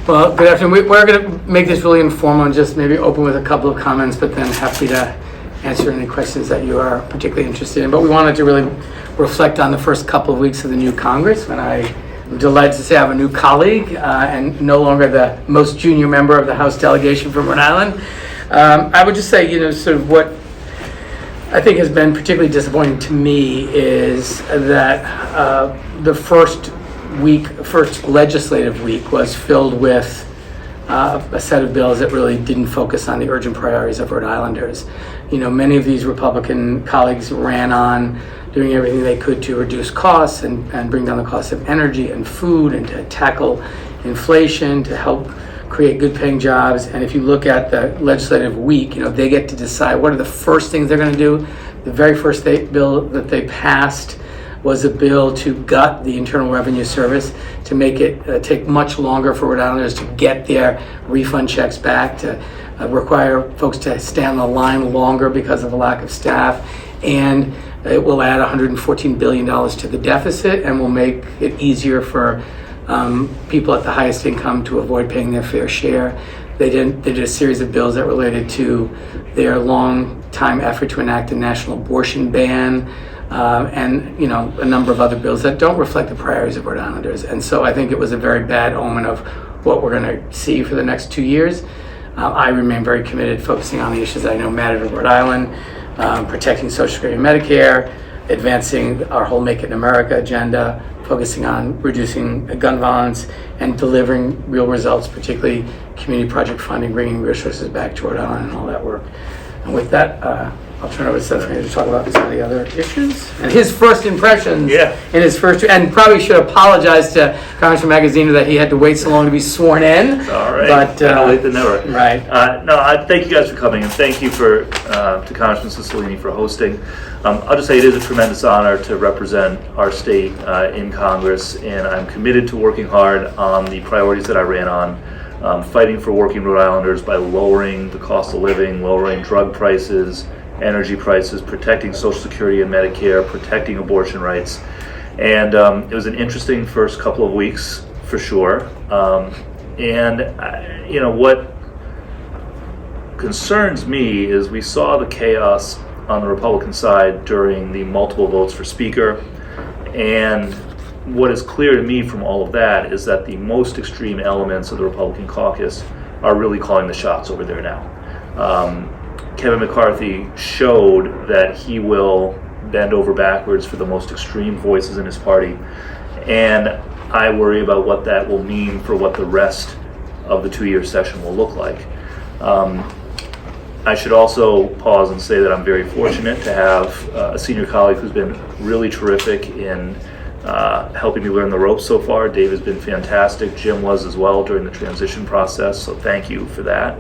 Well, good afternoon. We're going to make this really informal and just maybe open with a couple of comments, but then happy to answer any questions that you are particularly interested in. But we wanted to really reflect on the first couple of weeks of the new Congress, when I'm delighted to say I have a new colleague and no longer the most junior member of the House delegation from Rhode Island. I would just say, sort of what I think has been particularly disappointing to me is that the first legislative week was filled with a set of bills that really didn't focus on the urgent priorities of Rhode Islanders. Many of these Republican colleagues ran on doing everything they could to reduce costs and bring down the cost of energy and food and to tackle inflation, to help create good paying jobs. And if you look at the legislative week, they get to decide what are the first things they're going to do. The very first bill that they passed was a bill to gut the Internal Revenue Service, to make it take much longer for Rhode Islanders to get their refund checks back, to require folks to stay on the line longer because of a lack of staff, and it will add $114 billion to the deficit and will make it easier for people at the highest income to avoid paying their fair share. They did a series of bills that related to their long time effort to enact a national abortion ban, and a number of other bills that don't reflect the priorities of Rhode Islanders. And so I think it was a very bad omen of what we're going to see for the next 2 years. I remain very committed, focusing on the issues that I know matter to Rhode Island, protecting Social Security and Medicare, advancing our whole Make It in America agenda, focusing on reducing gun violence, and delivering real results, particularly community project funding, bringing resources back to Rhode Island and all that work. And with that, I'll turn over to Seth to talk about some of the other issues and his first impressions in his first, and probably should apologize to Congressman Magazzino that he had to wait so long to be sworn in. All right, but better late than never. Right. I thank you guys for coming, and thank you to Congressman Cicilline for hosting. I'll just say it is a tremendous honor to represent our state in Congress, and I'm committed to working hard on the priorities that I ran on, fighting for working Rhode Islanders by lowering the cost of living, lowering drug prices, energy prices, protecting Social Security and Medicare, protecting abortion rights. And it was an interesting first couple of weeks for sure. What concerns me is we saw the chaos on the Republican side during the multiple votes for Speaker. And what is clear to me from all of that is that the most extreme elements of the Republican caucus are really calling the shots over there now. Kevin McCarthy showed that he will bend over backwards for the most extreme voices in his party, and I worry about what that will mean for what the rest of the 2-year session will look like. I should also pause and say that I'm very fortunate to have a senior colleague who's been really terrific in helping me learn the ropes so far. Dave has been fantastic. Jim was as well during the transition process, so thank you for that.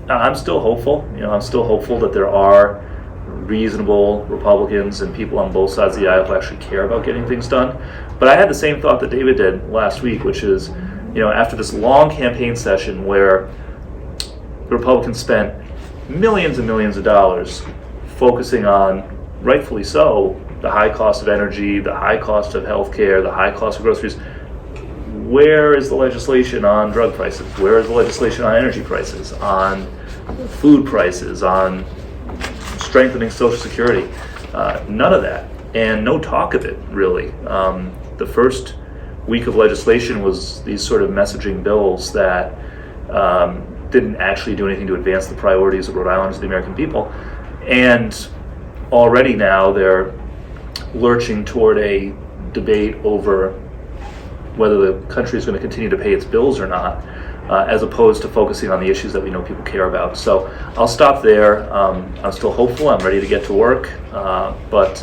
I'm still hopeful. I'm still hopeful that there are reasonable Republicans and people on both sides of the aisle who actually care about getting things done. But I had the same thought that David did last week, which is, after this long campaign session where the Republicans spent millions and millions of dollars focusing on, rightfully so, the high cost of energy, the high cost of healthcare, the high cost of groceries, where is the legislation on drug prices? Where is the legislation on energy prices, on food prices, on strengthening Social Security? None of that, and no talk of it, really. The first week of legislation was these sort of messaging bills that didn't actually do anything to advance the priorities of Rhode Islanders and the American people. And already now they're lurching toward a debate over whether the country is going to continue to pay its bills or not, as opposed to focusing on the issues that we know people care about. So I'll stop there. I'm still hopeful. I'm ready to get to work, but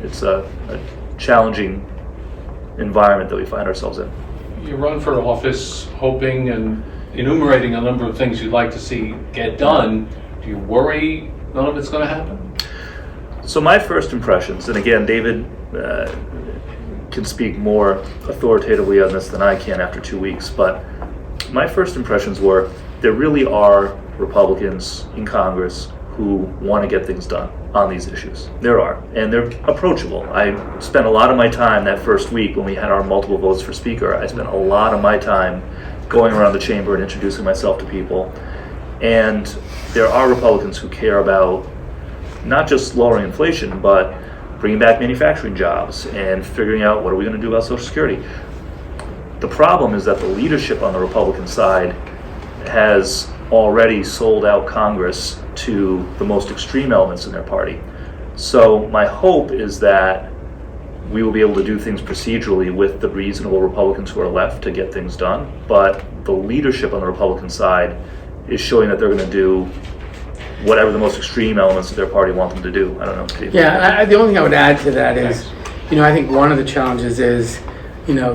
it's a challenging environment that we find ourselves in. You run for office hoping and enumerating a number of things you'd like to see get done. Do you worry none of it's going to happen? So my first impressions, and again, David can speak more authoritatively on this than I can after 2 weeks, but my first impressions were there really are Republicans in Congress who want to get things done on these issues. There are, and they're approachable. I spent a lot of my time that first week when we had our multiple votes for speaker. I spent a lot of my time going around the chamber and introducing myself to people. And there are Republicans who care about not just lowering inflation, but bringing back manufacturing jobs and figuring out what are we going to do about Social Security. The problem is that the leadership on the Republican side has already sold out Congress to the most extreme elements in their party. So my hope is that we will be able to do things procedurally with the reasonable Republicans who are left to get things done, but the leadership on the Republican side is showing that they're going to do whatever the most extreme elements of their party want them to do. I don't know. Steve. Yeah, the only thing I would add to that is, I think one of the challenges is,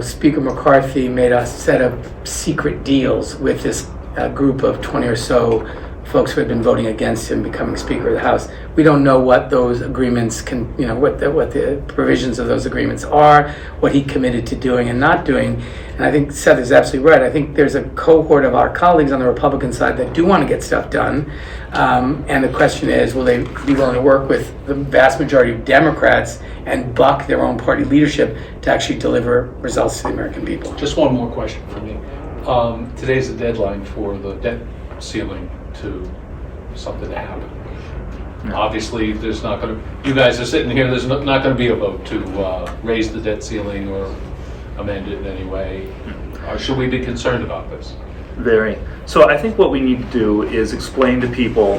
Speaker McCarthy made a set of secret deals with this group of 20 or so folks who had been voting against him becoming Speaker of the House. We don't know what those agreements what the provisions of those agreements are, what he committed to doing and not doing. And I think Seth is absolutely right. I think there's a cohort of our colleagues on the Republican side that do want to get stuff done. And the question is, will they be willing to work with the vast majority of Democrats and buck their own party leadership to actually deliver results to the American people? Just one more question for me. Today's the deadline for the debt ceiling to something to happen. Obviously, there's not going to, you guys are sitting here, there's not going to be a vote to raise the debt ceiling or amend it in any way. Or should we be concerned about this? Very. So I think what we need to do is explain to people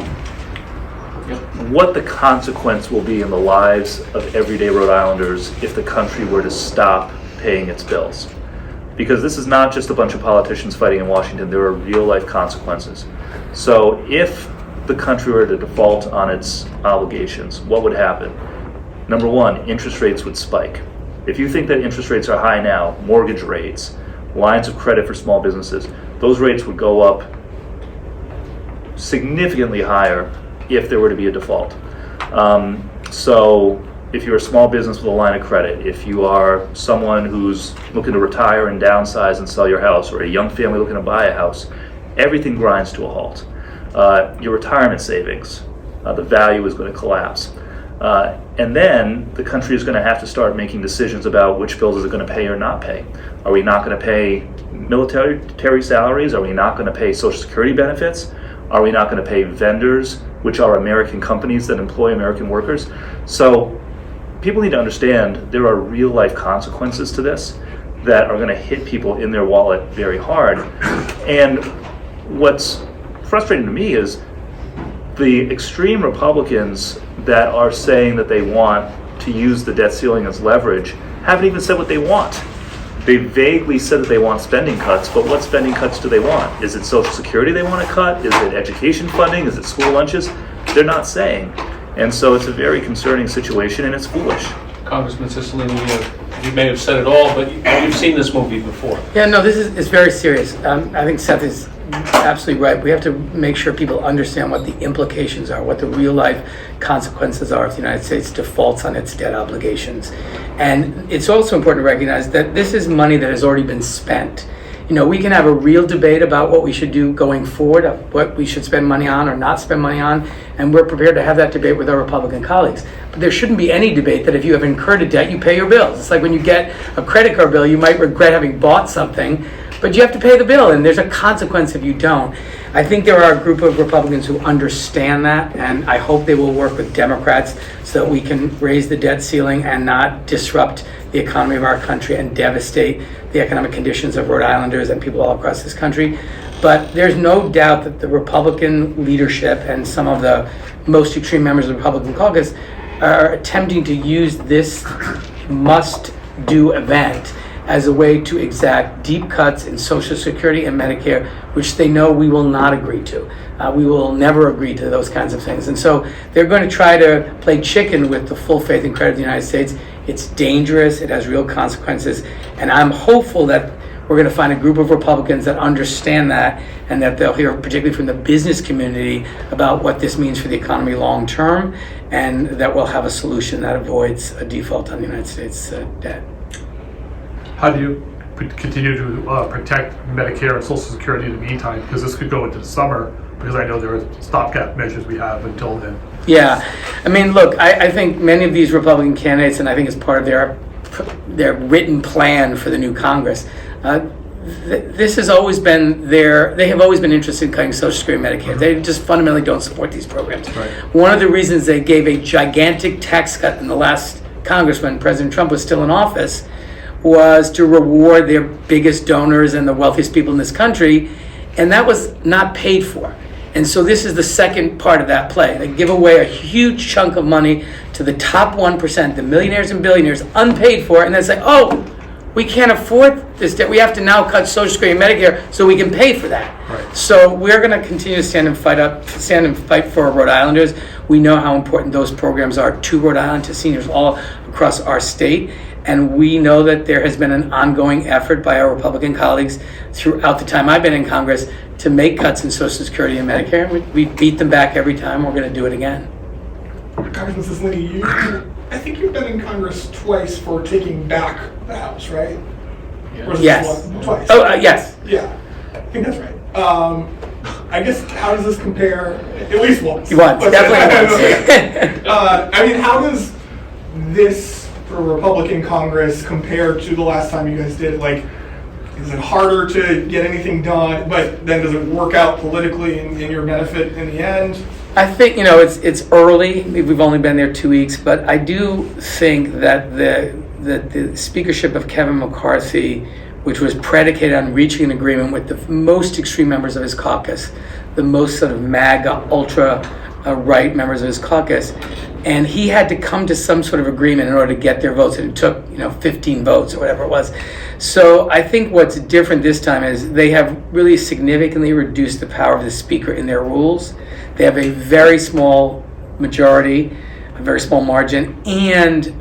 what the consequence will be in the lives of everyday Rhode Islanders if the country were to stop paying its bills. Because this is not just a bunch of politicians fighting in Washington, there are real life consequences. So if the country were to default on its obligations, what would happen? Number one, interest rates would spike. If you think that interest rates are high now, mortgage rates, lines of credit for small businesses, those rates would go up significantly higher if there were to be a default. So if you're a small business with a line of credit, if you are someone who's looking to retire and downsize and sell your house, or a young family looking to buy a house, everything grinds to a halt. Your retirement savings, the value is going to collapse. And then the country is going to have to start making decisions about which bills is it going to pay or not pay. Are we not going to pay military salaries? Are we not going to pay Social Security benefits? Are we not going to pay vendors, which are American companies that employ American workers? So people need to understand there are real life consequences to this that are going to hit people in their wallet very hard. And what's frustrating to me is the extreme Republicans that are saying that they want to use the debt ceiling as leverage haven't even said what they want. They vaguely said that they want spending cuts, but what spending cuts do they want? Is it Social Security they want to cut? Is it education funding? Is it school lunches? They're not saying. And so it's a very concerning situation, and it's foolish. Congressman Cicilline, you may have said it all, but you've seen this movie before. Yeah, no, this is very serious. I think Seth is absolutely right. We have to make sure people understand what the implications are, what the real life consequences are if the United States defaults on its debt obligations. And it's also important to recognize that this is money that has already been spent. We can have a real debate about what we should do going forward, what we should spend money on or not spend money on, and we're prepared to have that debate with our Republican colleagues. But there shouldn't be any debate that if you have incurred a debt, you pay your bills. It's like when you get a credit card bill, you might regret having bought something, but you have to pay the bill, and there's a consequence if you don't. I think there are a group of Republicans who understand that, and I hope they will work with Democrats so that we can raise the debt ceiling and not disrupt the economy of our country and devastate the economic conditions of Rhode Islanders and people all across this country. But there's no doubt that the Republican leadership and some of the most extreme members of the Republican caucus are attempting to use this must-do event as a way to exact deep cuts in Social Security and Medicare, which they know we will not agree to. We will never agree to those kinds of things. And so they're going to try to play chicken with the full faith and credit of the United States. It's dangerous. It has real consequences. And I'm hopeful that we're going to find a group of Republicans that understand that, and that they'll hear, particularly from the business community, about what this means for the economy long term, and that we'll have a solution that avoids a default on the United States debt. How do you continue to protect Medicare and Social Security in the meantime? Because this could go into the summer, Because I know there are stopgap measures we have until then. Yeah, I mean, look, I think many of these Republican candidates, and I think it's part of their written plan for the new Congress, this has always been they have always been interested in cutting Social Security and Medicare. They just fundamentally don't support these programs. Right. One of the reasons they gave a gigantic tax cut in the last Congress when President Trump was still in office was to reward their biggest donors and the wealthiest people in this country, and that was not paid for. And so this is the second part of that play. They give away a huge chunk of money to the top 1%, the millionaires and billionaires, unpaid for, and they say, oh, we can't afford this debt. We have to now cut Social Security and Medicare so we can pay for that. Right. So we're going to continue to stand and fight for Rhode Islanders. We know how important those programs are to Rhode Island, to seniors all across our state. And we know that there has been an ongoing effort by our Republican colleagues throughout the time I've been in Congress to make cuts in Social Security and Medicare. We beat them back every time. We're going to do it again. Congressman Cicilline, I think you've been in Congress twice for taking back the House, right? Yeah. Or is it Yes. just one? Twice. Oh, yes. Yeah, I think that's right. I guess, how does this compare, at least once? Once, definitely once. I mean, how does this, for a Republican Congress, compare to the last time you guys did it? Like, is it harder to get anything done, but then does it work out politically in your benefit in the end? I think, it's early. We've only been there 2 weeks, but I do think that the speakership of Kevin McCarthy, which was predicated on reaching an agreement with the most extreme members of his caucus, the most sort of MAGA, ultra-right members of his caucus, and he had to come to some sort of agreement in order to get their votes, and it took 15 votes or whatever it was. So I think what's different this time is they have really significantly reduced the power of the speaker in their rules. They have a very small majority, a very small margin, and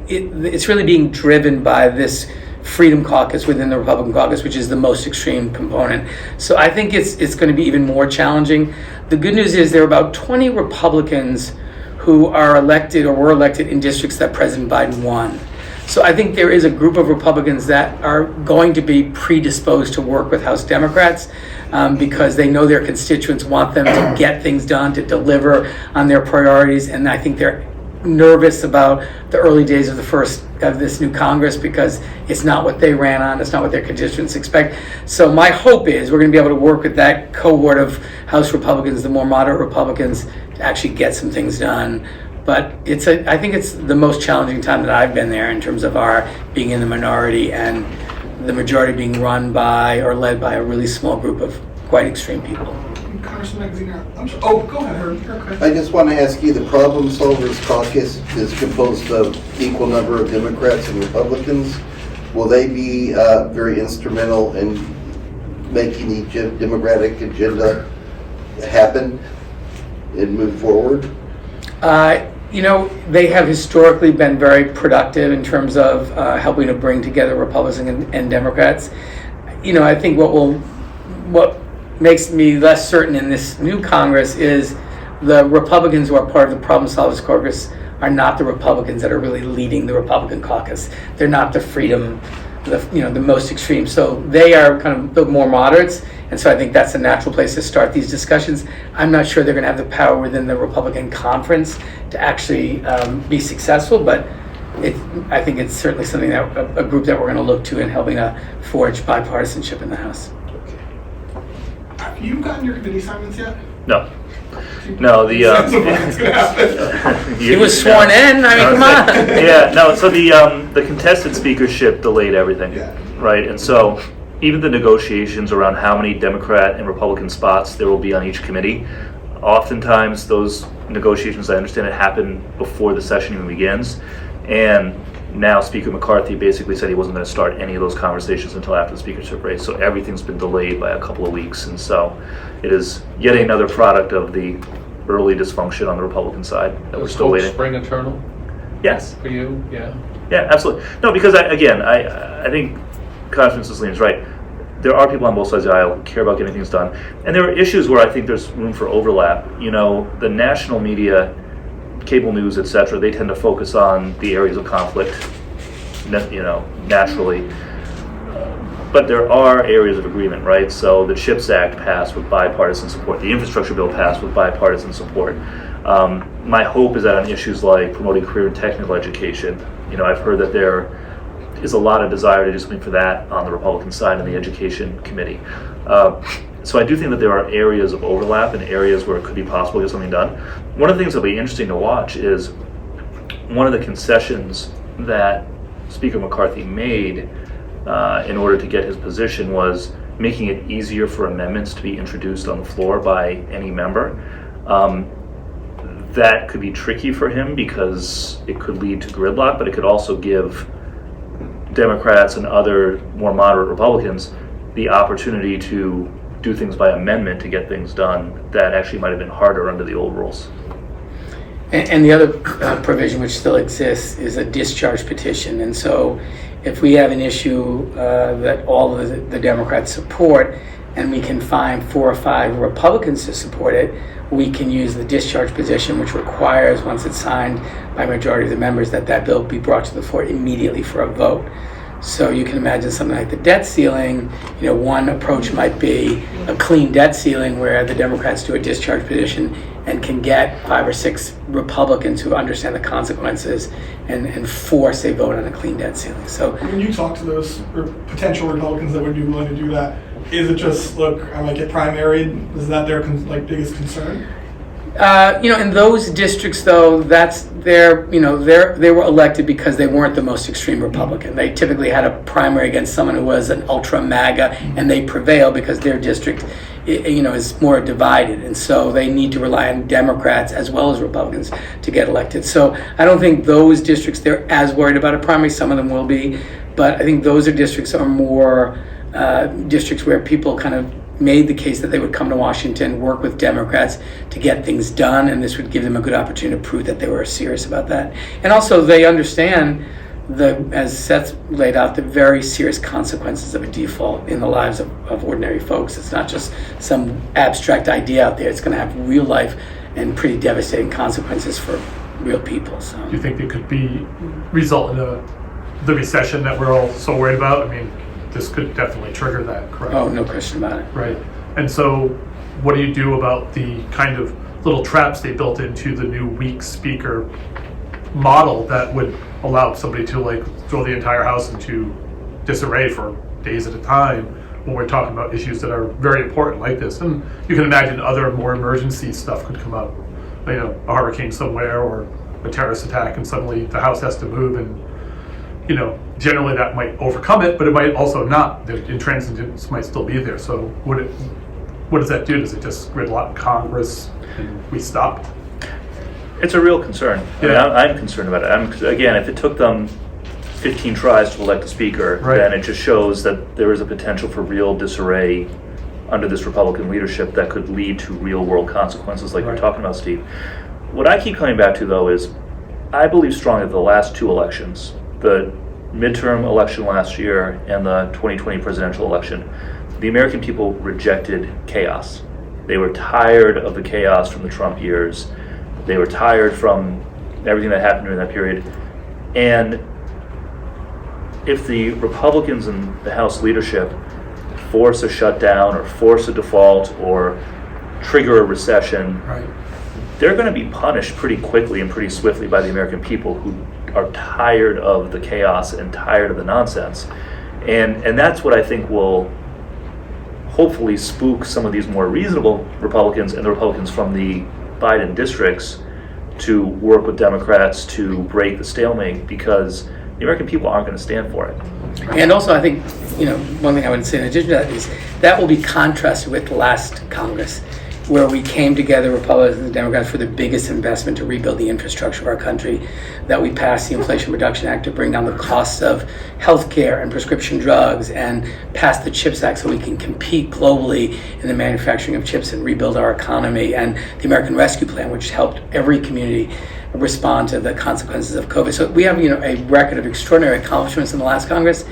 it's really being driven by this Freedom Caucus within the Republican caucus, which is the most extreme component. So I think it's going to be even more challenging. The good news is there are about 20 Republicans who are elected or were elected in districts that President Biden won. So I think there is a group of Republicans that are going to be predisposed to work with House Democrats because they know their constituents want them to get things done, to deliver on their priorities, and I think they're nervous about the early days of this new Congress because it's not what they ran on, it's not what their constituents expect. So my hope is we're going to be able to work with that cohort of House Republicans, the more moderate Republicans, to actually get some things done. But I think it's the most challenging time that I've been there in terms of our being in the minority and the majority being run by or led by a really small group of quite extreme people. Congressman Magaziner, oh, go ahead, Herb. You're okay. I just want to ask you, the Problem Solvers Caucus is composed of equal number of Democrats and Republicans. Will they be very instrumental in making the Democratic agenda happen and move forward? They have historically been very productive in terms of helping to bring together Republicans and Democrats. I think what makes me less certain in this new Congress is the Republicans who are part of the Problem Solvers Caucus are not the Republicans that are really leading the Republican caucus. They're not the freedom, the most extreme. So they are kind of the more moderates, and so I think that's a natural place to start these discussions. I'm not sure they're going to have the power within the Republican conference to actually be successful, but I think it's certainly something that a group that we're going to look to in helping to forge bipartisanship in the House. Have you gotten your committee assignments yet? No, It's gonna happen. He was sworn in. I mean, come on. Yeah, no. So the contested speakership delayed everything, Yeah. right? And so even the negotiations around how many Democrat and Republican spots there will be on each committee, oftentimes those negotiations, I understand it, happen before the session even begins, and now Speaker McCarthy basically said he wasn't going to start any of those conversations until after the speakership race. So everything's been delayed by a couple of weeks, and so it is yet another product of the early dysfunction on the Republican side that we're still waiting. Spring eternal Yes. for you, yeah. Yeah, absolutely. No, because I think Congressman Cicilline is right. There are people on both sides of the aisle who care about getting things done, and there are issues where I think there's room for overlap. The national media, cable news, etc., they tend to focus on the areas of conflict, naturally. But there are areas of agreement, right? So the CHIPS Act passed with bipartisan support. The infrastructure bill passed with bipartisan support. My hope is that on issues like promoting career and technical education, I've heard that there is a lot of desire to do something for that on the Republican side in the Education Committee. So I do think that there are areas of overlap and areas where it could be possible to get something done. One of the things that'll be interesting to watch is one of the concessions that Speaker McCarthy made in order to get his position was making it easier for amendments to be introduced on the floor by any member. That could be tricky for him because it could lead to gridlock, but it could also give Democrats and other more moderate Republicans the opportunity to do things by amendment to get things done that actually might have been harder under the old rules. And the other provision which still exists is a discharge petition. And so if we have an issue that all of the Democrats support and we can find 4 or 5 Republicans to support it, we can use the discharge petition, which requires, once it's signed by a majority of the members, that that bill be brought to the floor immediately for a vote. So you can imagine something like the debt ceiling. One approach might be a clean debt ceiling where the Democrats do a discharge petition and can get 5 or 6 Republicans who understand the consequences and force a vote on a clean debt ceiling. So when you talk to those potential Republicans that would be willing to do that, is it just, look, I might get primaried? Is that their biggest concern? In those districts, though, that's they were elected because they weren't the most extreme Republican. They typically had a primary against someone who was an ultra MAGA, and they prevail because their district, is more divided, and so they need to rely on Democrats as well as Republicans to get elected. So I don't think those districts they're as worried about a primary. Some of them will be, but I think those districts are more districts where people kind of made the case that they would come to Washington, work with Democrats to get things done, and this would give them a good opportunity to prove that they were serious about that. And also they understand as Seth laid out, the very serious consequences of a default in the lives of ordinary folks. It's not just some abstract idea out there. It's going to have real life and pretty devastating consequences for real people. So Do you think it could result in the recession that we're all so worried about? I mean, this could definitely trigger that, correct? Oh, no question about it. Right. And so what do you do about the kind of little traps they built into the new weak speaker model that would allow somebody to throw the entire house into disarray for days at a time when we're talking about issues that are very important like this? And you can imagine other more emergency stuff could come up, a hurricane somewhere or a terrorist attack, and suddenly the house has to move, and generally that might overcome it, but it might also not. The intransigence might still be there. So what does that do? Does it just gridlock Congress and we stop? It's a real concern. Yeah. I'm concerned about it. Again, if it took them 15 tries to elect a speaker, Right. then it just shows that there is a potential for real disarray under this Republican leadership that could lead to real world consequences like Right. you're talking about, Steve. What I keep coming back to, though, is I believe strongly that the last 2 elections, the midterm election last year and the 2020 presidential election, the American people rejected chaos. They were tired of the chaos from the Trump years. They were tired from everything that happened during that period. And if the Republicans and the House leadership force a shutdown or force a default or trigger a recession, Right. they're going to be punished pretty quickly and pretty swiftly by the American people who are tired of the chaos and tired of the nonsense. And that's what I think will hopefully spook some of these more reasonable Republicans and the Republicans from the Biden districts to work with Democrats to break the stalemate, because the American people aren't going to stand for it. And also, I think, one thing I would say in addition to that is that will be contrasted with last Congress, where we came together, Republicans and Democrats, for the biggest investment to rebuild the infrastructure of our country, that we passed the Inflation Reduction Act to bring down the costs of healthcare and prescription drugs, and passed the CHIPS Act so we can compete globally in the manufacturing of chips and rebuild our economy, and the American Rescue Plan, which helped every community respond to the consequences of COVID. So we have, a record of extraordinary accomplishments in the last Congress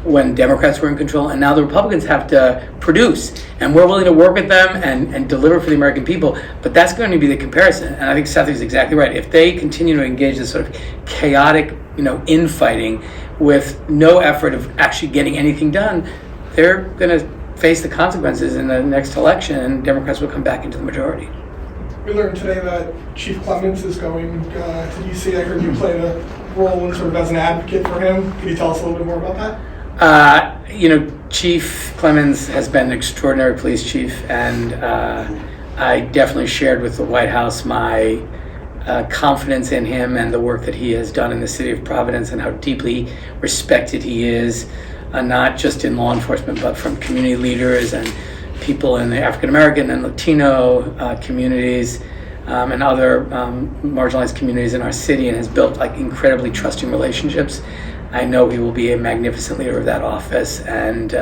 when Democrats were in control, and now the Republicans have to produce, and we're willing to work with them and deliver for the American people. But that's going to be the comparison, and I think Seth is exactly right. If they continue to engage this sort of chaotic, infighting with no effort of actually getting anything done, they're going to face the consequences in the next election, and Democrats will come back into the majority. We learned today that Chief Clements is going to DC. I heard you played a role in sort of as an advocate for him. Can you tell us a little bit more about that? Chief Clements has been an extraordinary police chief, and I definitely shared with the White House my confidence in him and the work that he has done in the city of Providence, and how deeply respected he is, not just in law enforcement, but from community leaders and people in the African American and Latino communities and other marginalized communities in our city, and has built like incredibly trusting relationships. I know he will be a magnificent leader of that office, and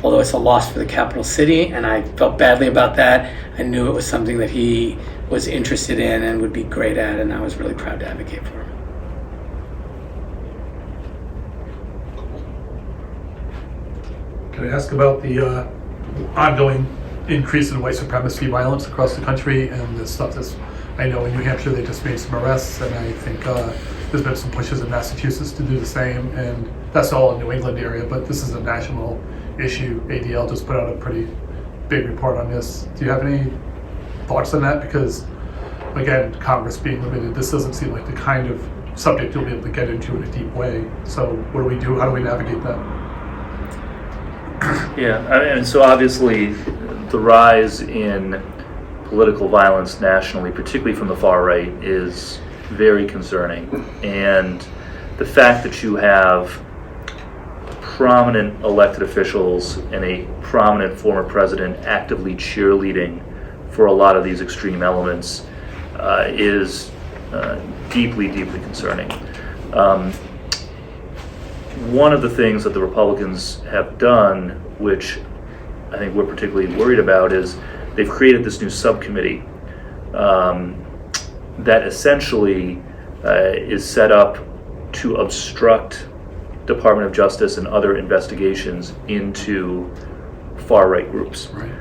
although it's a loss for the capital city, and I felt badly about that, I knew it was something that he was interested in and would be great at, and I was really proud to advocate for him. Can I ask about the ongoing increase in white supremacy violence across the country, and the stuff that's, I know in New Hampshire they just made some arrests, and I think there's been some pushes in Massachusetts to do the same, and that's all in New England area, but this is a national issue. ADL just put out a pretty big report on this. Do you have any thoughts on that? Because again, Congress being limited, this doesn't seem like the kind of subject you'll be able to get into in a deep way. So what do we do? How do we navigate that? Yeah, and so obviously the rise in political violence nationally, particularly from the far right, is very concerning. And the fact that you have prominent elected officials and a prominent former president actively cheerleading for a lot of these extreme elements is deeply, deeply concerning. One of the things that the Republicans have done, which I think we're particularly worried about, is they've created this new subcommittee that essentially is set up to obstruct Department of Justice and other investigations into far-right groups. Right.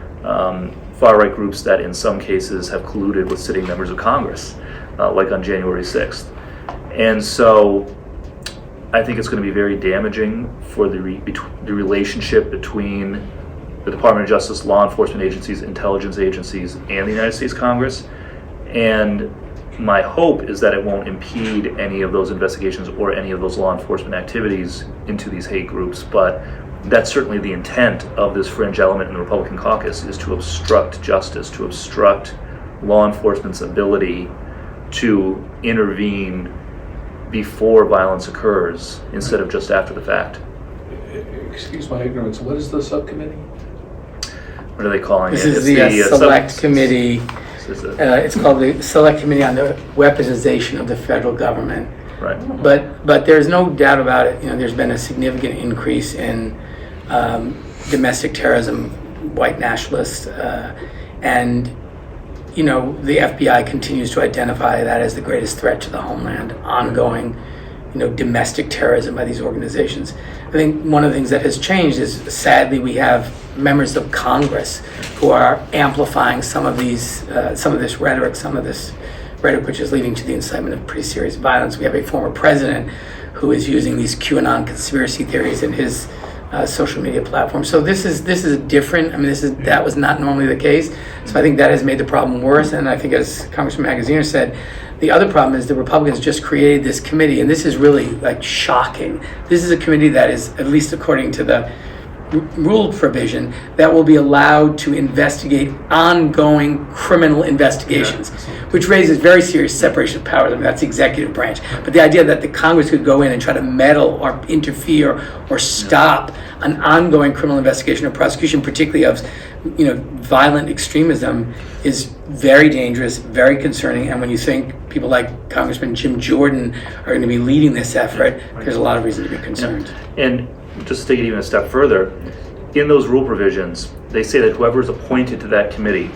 Far-right groups that in some cases have colluded with sitting members of Congress, like on January 6th. And so I think it's going to be very damaging for the relationship between the Department of Justice, law enforcement agencies, intelligence agencies, and the United States Congress. And my hope is that it won't impede any of those investigations or any of those law enforcement activities into these hate groups. But that's certainly the intent of this fringe element in the Republican caucus, is to obstruct justice, to obstruct law enforcement's ability to intervene before violence occurs instead of just after the fact. Excuse my ignorance, what is the subcommittee? What are they calling This it? is the Select Committee. It's called the Select Committee on the Weaponization of the Federal Government. Right. But there's no doubt about it. There's been a significant increase in domestic terrorism, white nationalists, and the FBI continues to identify that as the greatest threat to the homeland. Ongoing, domestic terrorism by these organizations. I think one of the things that has changed is, sadly, we have members of Congress who are amplifying some of this rhetoric which is leading to the incitement of pretty serious violence. We have a former president who is using these QAnon conspiracy theories in his social media platform. So this is different. I mean, that was not normally the case. So I think that has made the problem worse. And I think, as Congressman Magaziner said, the other problem is the Republicans just created this committee, and this is really shocking. This is a committee that is, at least according to the rule provision, that will be allowed to investigate ongoing criminal investigations, which raises very serious separation of powers. I mean, that's the executive branch. But the idea that the Congress could go in and try to meddle or interfere or stop an ongoing criminal investigation or prosecution, particularly of violent extremism, is very dangerous, very concerning. And when you think people like Congressman Jim Jordan are going to be leading this effort, there's a lot of reason to be concerned. And just to take it even a step further, in those rule provisions, they say that whoever is appointed to that committee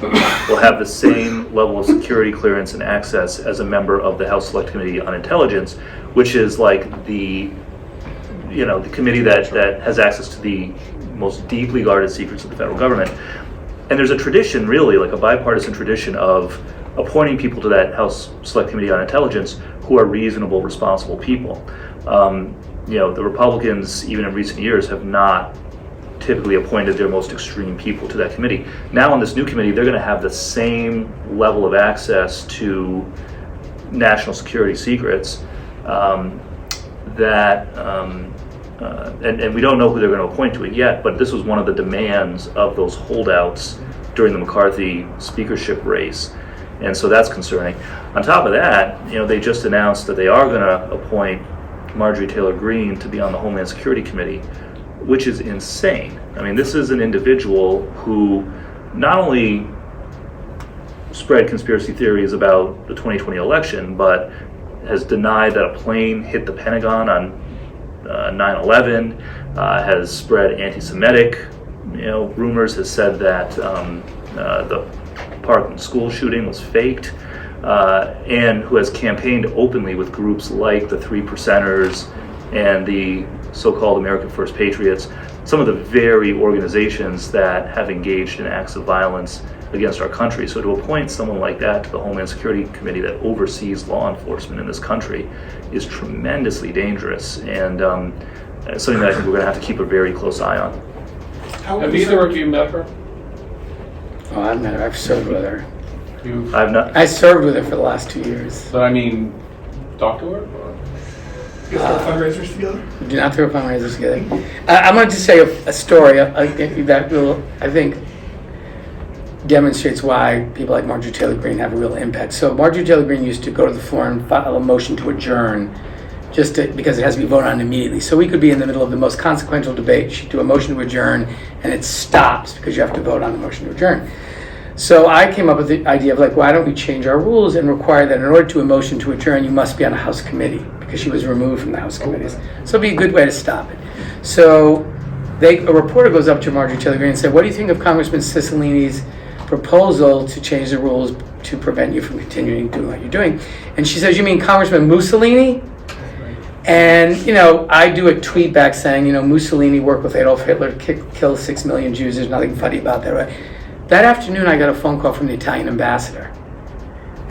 will have the same level of security clearance and access as a member of the House Select Committee on Intelligence, which is like the committee that has access to the most deeply guarded secrets of the federal government. And there's a tradition, really, like a bipartisan tradition, of appointing people to that House Select Committee on Intelligence who are reasonable, responsible people. The Republicans, even in recent years, have not typically appointed their most extreme people to that committee. Now on this new committee, they're going to have the same level of access to national security secrets and we don't know who they're going to appoint to it yet, but this was one of the demands of those holdouts during the McCarthy speakership race. And so that's concerning. On top of that, they just announced that they are going to appoint Marjorie Taylor Greene to be on the Homeland Security Committee, which is insane. I mean, this is an individual who not only spread conspiracy theories about the 2020 election, but has denied that a plane hit the Pentagon on 9/11, has spread anti-Semitic rumors, has said that the Parkland school shooting was faked, and who has campaigned openly with groups like the 3%ers and the so-called American First Patriots, some of the very organizations that have engaged in acts of violence against our country. So to appoint someone like that to the Homeland Security Committee that oversees law enforcement in this country is tremendously dangerous, and something that I think we're going to have to keep a very close eye on. Have either of you met her? Oh, I've met her. I've served with her. I've not. I served with her for the last 2 years. But I mean, talk to her? Or? You guys throw fundraisers together? We do not throw fundraisers together. I'm going to just say a story that will, I think, demonstrates why people like Marjorie Taylor Greene have a real impact. So Marjorie Taylor Greene used to go to the floor and file a motion to adjourn because it has to be voted on immediately. So we could be in the middle of the most consequential debate. She'd do a motion to adjourn and it stops because you have to vote on the motion to adjourn. So I came up with the idea of why don't we change our rules and require that in order to a motion to adjourn, you must be on a House committee, because she was removed from the House committees. So it'd be a good way to stop it. So a reporter goes up to Marjorie Taylor Greene and said, what do you think of Congressman Cicilline's proposal to change the rules to prevent you from continuing doing what you're doing? And she says, you mean Congressman Mussolini? And, I do a tweet back saying, Mussolini worked with Adolf Hitler to kill 6 million Jews. There's nothing funny about that, right? That afternoon, I got a phone call from the Italian ambassador.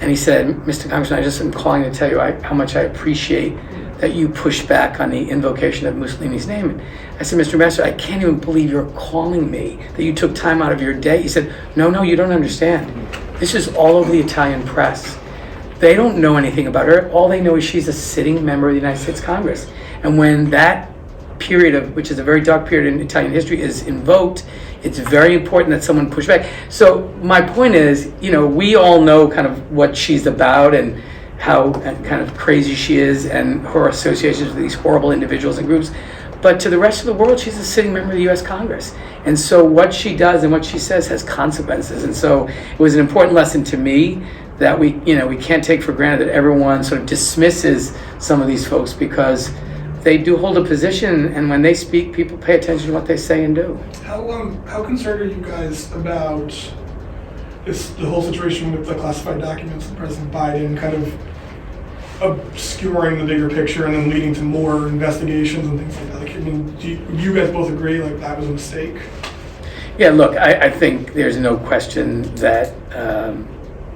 And he said, Mr. Congressman, I just am calling to tell you how much I appreciate that you pushed back on the invocation of Mussolini's name. And I said, Mr. Ambassador, I can't even believe you're calling me, that you took time out of your day. He said, no, you don't understand. This is all over the Italian press. They don't know anything about her. All they know is she's a sitting member of the United States Congress. And when that period which is a very dark period in Italian history, is invoked, it's very important that someone push back. So my point is, we all know kind of what she's about and how kind of crazy she is and her associations with these horrible individuals and groups. But to the rest of the world, she's a sitting member of the U.S. Congress. And so what she does and what she says has consequences. And so it was an important lesson to me that we can't take for granted that everyone sort of dismisses some of these folks, because they do hold a position, and when they speak, people pay attention to what they say and do. How concerned are you guys about the whole situation with the classified documents of President Biden kind of obscuring the bigger picture and then leading to more investigations and things like that? Do you guys both agree that was a mistake? Yeah, look, I think there's no question that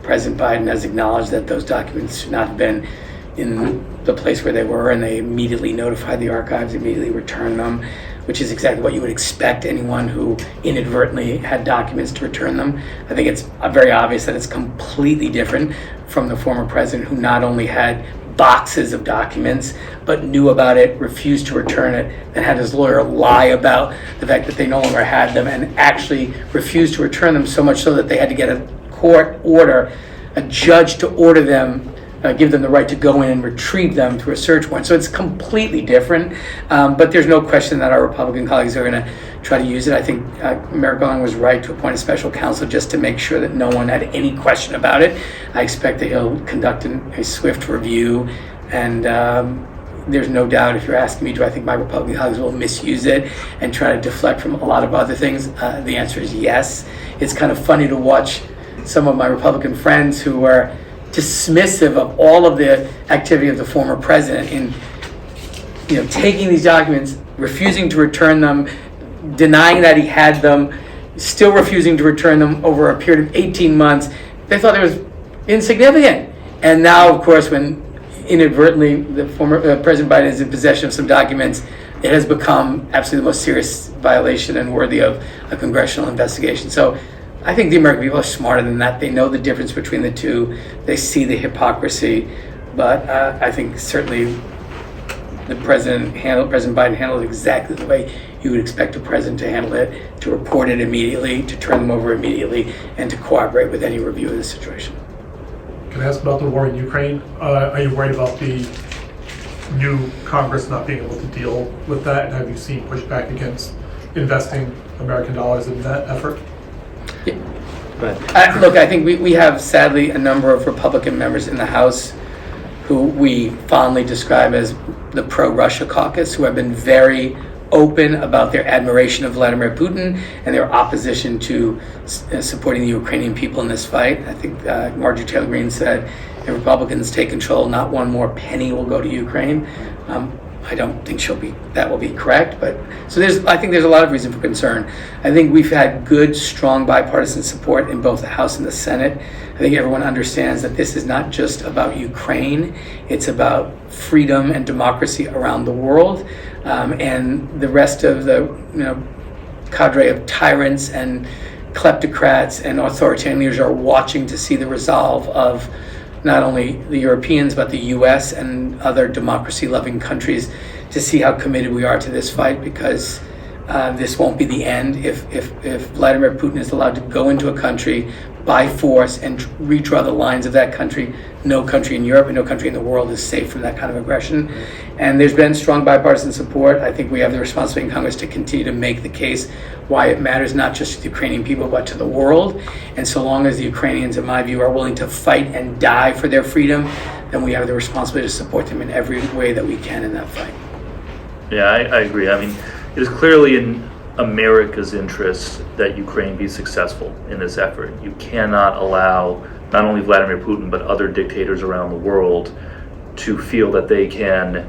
President Biden has acknowledged that those documents should not have been in the place where they were, and they immediately notified the archives, immediately returned them, which is exactly what you would expect anyone who inadvertently had documents to return them. I think it's very obvious that it's completely different from the former president, who not only had boxes of documents, but knew about it, refused to return it, and had his lawyer lie about the fact that they no longer had them, and actually refused to return them, so much so that they had to get a court order, a judge to order them, give them the right to go in and retrieve them through a search warrant. So it's completely different, but there's no question that our Republican colleagues are going to try to use it. I think Merrick Garland was right to appoint a special counsel just to make sure that no one had any question about it. I expect that he'll conduct a swift review, and there's no doubt, if you're asking me, do I think my Republican colleagues will misuse it and try to deflect from a lot of other things? The answer is yes. It's kind of funny to watch some of my Republican friends who are dismissive of all of the activity of the former president in, taking these documents, refusing to return them, denying that he had them, still refusing to return them over a period of 18 months. They thought it was insignificant. And now, of course, when inadvertently the former President Biden is in possession of some documents it has become absolutely the most serious violation and worthy of a congressional investigation. So I think the American people are smarter than that. They know the difference between the two. They see the hypocrisy. But I think certainly President Biden handled it exactly the way you would expect a president to handle it, to report it immediately, to turn them over immediately, and to cooperate with any review of the situation. Can I ask about the war in Ukraine? Are you worried about the new Congress not being able to deal with that? And have you seen pushback against investing American dollars in that effort? Yeah. Look, I think we have, sadly, a number of Republican members in the House who we fondly describe as the pro-Russia caucus, who have been very open about their admiration of Vladimir Putin and their opposition to supporting the Ukrainian people in this fight. I think Marjorie Taylor Greene said, if Republicans take control, not one more penny will go to Ukraine. I don't think that will be correct, but so I think there's a lot of reason for concern. I think we've had good, strong bipartisan support in both the House and the Senate. I think everyone understands that this is not just about Ukraine, it's about freedom and democracy around the world, and the rest of the cadre of tyrants and kleptocrats and authoritarian leaders are watching to see the resolve of not only the Europeans, but the US and other democracy-loving countries, to see how committed we are to this fight, because this won't be the end. If Vladimir Putin is allowed to go into a country by force and redraw the lines of that country, no country in Europe and no country in the world is safe from that kind of aggression. And there's been strong bipartisan support. I think we have the responsibility in Congress to continue to make the case why it matters not just to the Ukrainian people, but to the world. And so long as the Ukrainians, in my view, are willing to fight and die for their freedom, then we have the responsibility to support them in every way that we can in that fight. Yeah, I agree. I mean, it is clearly in America's interest that Ukraine be successful in this effort. You cannot allow not only Vladimir Putin, but other dictators around the world to feel that they can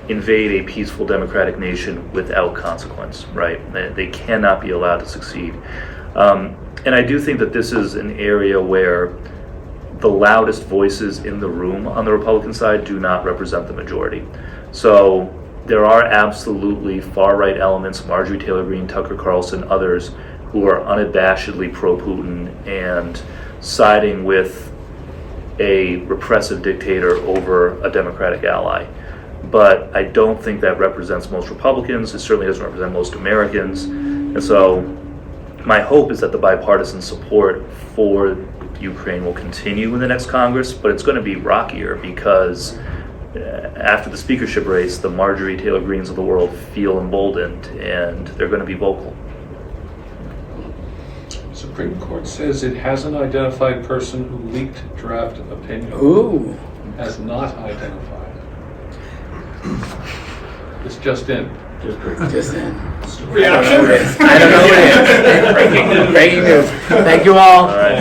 invade a peaceful democratic nation without consequence, right? They cannot be allowed to succeed. And I do think that this is an area where the loudest voices in the room on the Republican side do not represent the majority. So there are absolutely far-right elements, Marjorie Taylor Greene, Tucker Carlson, others, who are unabashedly pro-Putin and siding with a repressive dictator over a democratic ally. But I don't think that represents most Republicans. It certainly doesn't represent most Americans. And so my hope is that the bipartisan support for Ukraine will continue in the next Congress, but it's going to be rockier because after the speakership race, the Marjorie Taylor Greenes of the world feel emboldened and they're going to be vocal. Supreme Court says it hasn't identified a person who leaked draft opinion. Ooh. Has not identified. It's just in. Just in. Reaction? I don't know what it is. Breaking news. Thank you all. All right.